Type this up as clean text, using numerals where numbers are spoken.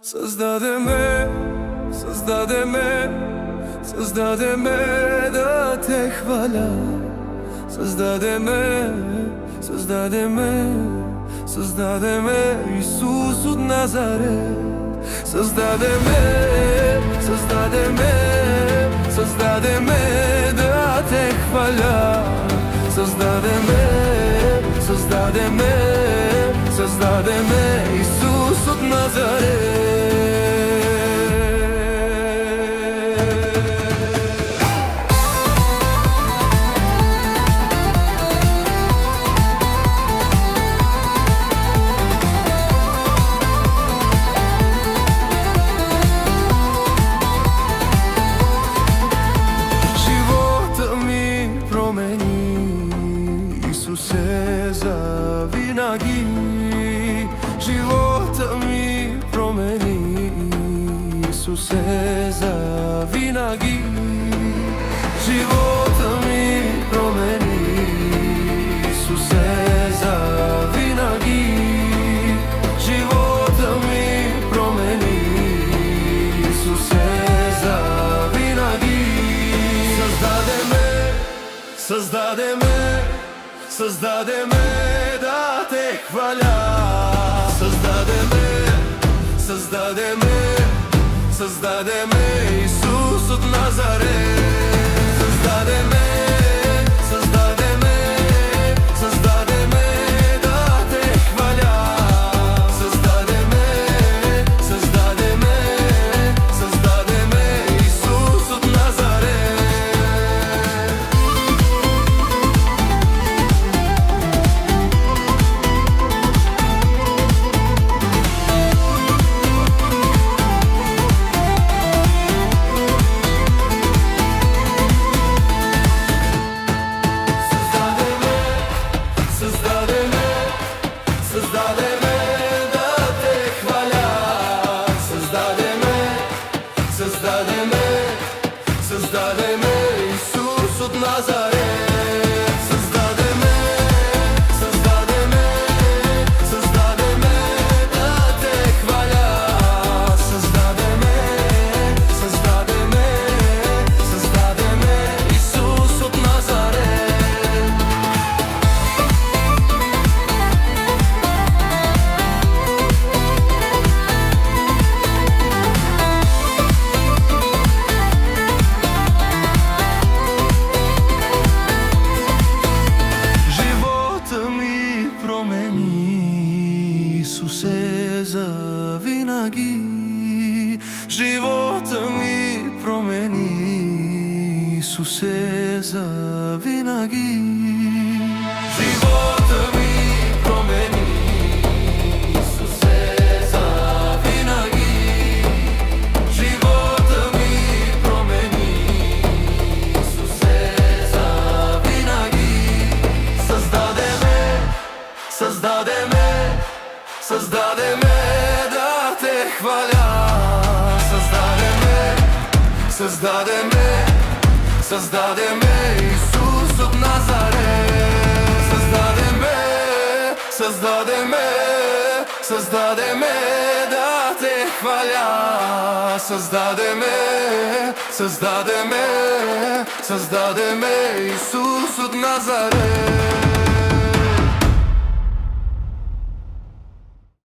Създаде ме, създаде ме, създаде ме да те хваля. Създаде ме, създаде ме, създаде ме Исус от Назарет. Създаде ме, създаде ме, създаде ме да те хваля. Създаде ме, създаде ме, създаде ме Исус от Назарет. Живота ми промени Исусе завинаги. Живота ми промени Исусе завинаги. Живота ми промени Исусе завинаги. Живота ми промени Исусе завинаги. Създаде ме, създаде ме, създаде ме да те хваля. Създаде ме, създаде ме, създаде ме Исус от Назарет. Създаде ме, създаде ме, създаде ме да те хваля. Създаде ме, създаде ме, създаде ме Исус от Назарет. Създаде ме да те хваля. Създаде ме, създаде ме, създаде ме Исус от Назарет. Създаде ме, създаде ме, създаде ме да те хваля. Създаде ме, създаде ме, създаде ме Исус от Назарет. Исусе завинаги. Живота ми промени Исусе завинаги. Живота ми промени Исусе завинаги. Живота ми промени Исусе завинаги. Създаде ме, създаде ме, създаде ме да те хваля. Създаде ме, създаде ме, създаде ме Исус от Назарет. Създаде ме, създаде ме, създаде ме да те хваля. Създаде ме, създаде ме, създаде ме Исус от Назарет.